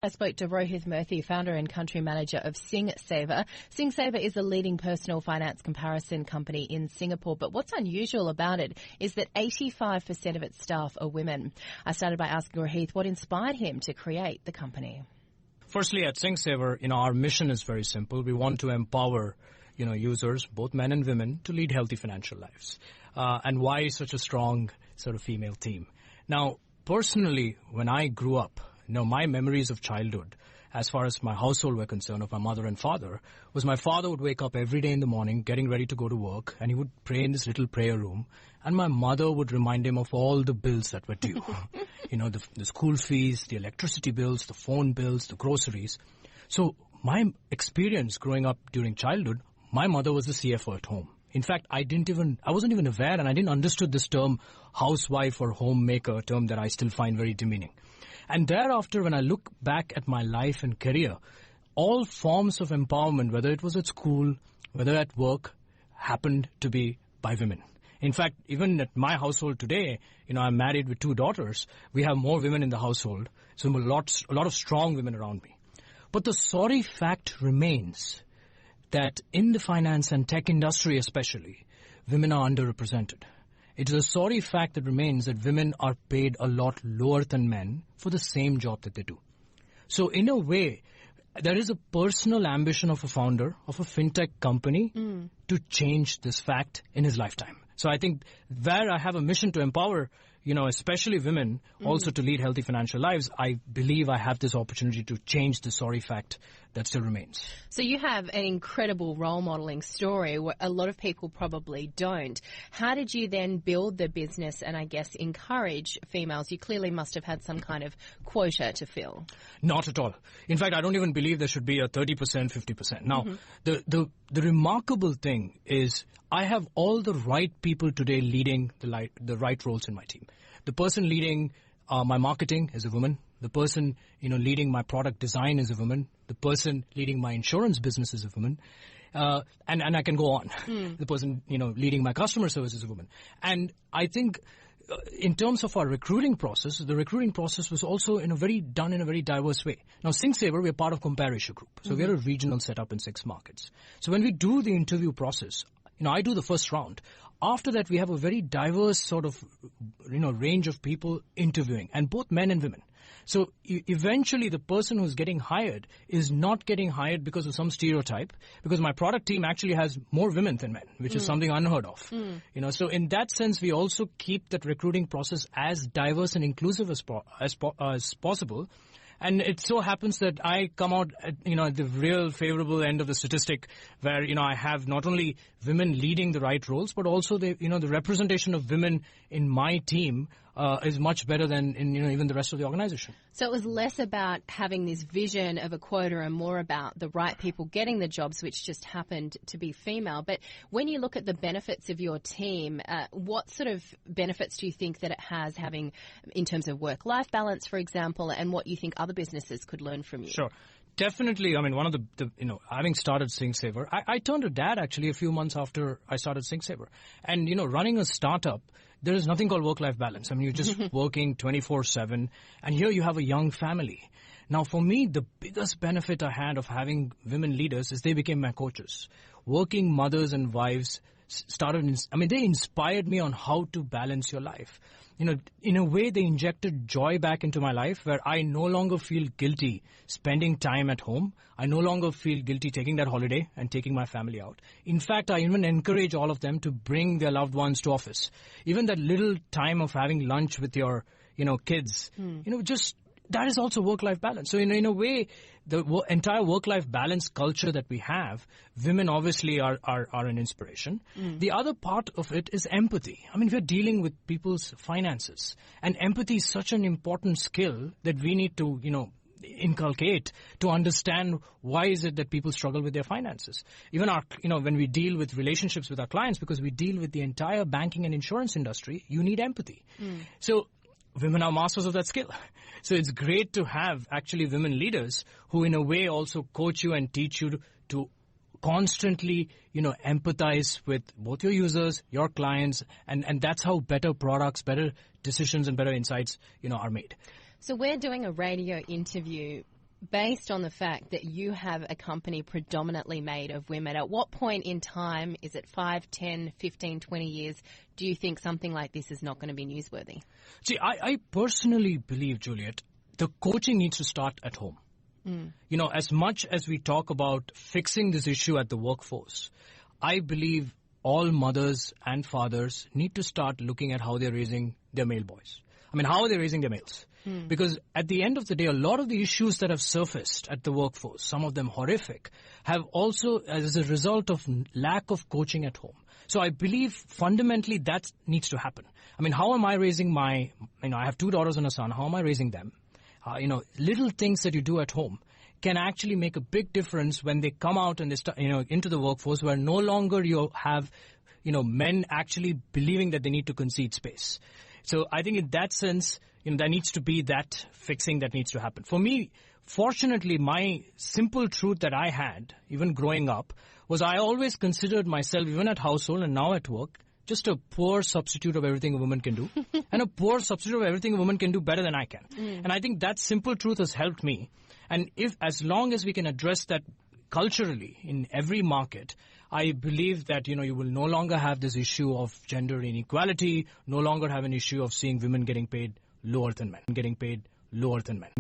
I spoke to Rohith Murthy, founder and country manager of SingSaver. SingSaver is a leading personal finance comparison company in Singapore, but what's unusual about it is that 85% of its staff are women. I started by asking Rohith what inspired him to create the company. Firstly, at SingSaver, our mission is very simple. We want to empower, users, both men and women, to lead healthy financial lives. And why such a strong sort of female team? Now, personally, when I grew up, my memories of childhood, as far as my household were concerned, of my mother and father, was my father would wake up every day in the morning, getting ready to go to work, and he would pray in this little prayer room, and my mother would remind him of all the bills that were due. The school fees, the electricity bills, the phone bills, the groceries. So my experience growing up during childhood, my mother was the CFO at home. In fact, I wasn't even aware, and I didn't understood this term housewife or homemaker, a term that I still find very demeaning. And thereafter, when I look back at my life and career, all forms of empowerment, whether it was at school, whether at work, happened to be by women. In fact, even at my household today, I'm married with 2 daughters. We have more women in the household, so a lot of strong women around me. But the sorry fact remains that in the finance and tech industry especially, women are underrepresented. It is a sorry fact that remains that women are paid a lot lower than men for the same job that they do. So in a way, there is a personal ambition of a founder of a fintech company to change this fact in his lifetime. So I think where I have a mission to empower, especially women, also to lead healthy financial lives, I believe I have this opportunity to change the sorry fact that still remains. So you have an incredible role modelling story where a lot of people probably don't. How did you then build the business and I guess encourage females? You clearly must have had some kind of quota to fill. Not at all. In fact, I don't even believe there should be a 30%, 50%. Now, the remarkable thing is I have all the right people today leading the right roles in my team. The person leading my marketing is a woman. The person, leading my product design is a woman. The person leading my insurance business is a woman. And I can go on. The person, leading my customer service is a woman. And I think in terms of our recruiting process, the recruiting process was also done in a very diverse way. Now, SingSaver, we're part of Compare Issue Group. So we're a regional setup in 6 markets. So when we do the interview process, I do the first round. After that, we have a very diverse sort of, range of people interviewing, and both men and women. So eventually the person who's getting hired is not getting hired because of some stereotype, because my product team actually has more women than men, which is something unheard of. So in that sense, we also keep that recruiting process as diverse and inclusive as possible. And it so happens that I come out at the real favorable end of the statistic where, I have not only women leading the right roles, but also the representation of women in my team is much better than in, even the rest of the organization. So it was less about having this vision of a quota and more about the right people getting the jobs, which just happened to be female. But when you look at the benefits of your team, what sort of benefits do you think that it has having in terms of work-life balance, for example, and what you think other businesses could learn from you? Sure. Definitely. One of the having started SingSaver, I turned to dad actually a few months after I started SingSaver. And, running a startup, there is nothing called work-life balance. You're just working 24/7, and here you have a young family. Now, for me, the biggest benefit I had of having women leaders is they became my coaches. Working mothers and wives they inspired me on how to balance your life. In a way, they injected joy back into my life where I no longer feel guilty spending time at home. I no longer feel guilty taking that holiday and taking my family out. In fact, I even encourage all of them to bring their loved ones to office. Even that little time of having lunch with your, kids, that is also work-life balance. So in a way, the entire work-life balance culture that we have, women obviously are an inspiration. The other part of it is empathy. We're dealing with people's finances. And empathy is such an important skill that we need to, inculcate to understand why is it that people struggle with their finances. Even when we deal with relationships with our clients, because we deal with the entire banking and insurance industry, you need empathy. So women are masters of that skill. So it's great to have actually women leaders who in a way also coach you and teach you to constantly, empathize with both your users, your clients, and that's how better products, better decisions and better insights, are made. So we're doing a radio interview based on the fact that you have a company predominantly made of women, at what point in time, is it 5, 10, 15, 20 years, do you think something like this is not going to be newsworthy? See, I personally believe, Juliette, the coaching needs to start at home. You know, as much as we talk about fixing this issue at the workforce, I believe all mothers and fathers need to start looking at how they're raising their male boys. I mean, how are they raising their males? Because at the end of the day, a lot of the issues that have surfaced at the workforce, some of them horrific, have also as a result of lack of coaching at home. So I believe fundamentally that needs to happen. I mean, how am I raising I have 2 daughters and a son. How am I raising them? Little things that you do at home can actually make a big difference when they come out and they start, into the workforce, where no longer you have, men actually believing that they need to concede space. So I think in that sense, there needs to be that fixing that needs to happen. For me, fortunately, my simple truth that I had, even growing up, was I always considered myself, even at household and now at work, just a poor substitute of everything a woman can do, and a poor substitute of everything a woman can do better than I can. And I think that simple truth has helped me. And as long as we can address that culturally in every market, I believe that, you will no longer have this issue of gender inequality, no longer have an issue of seeing women getting paid lower than men,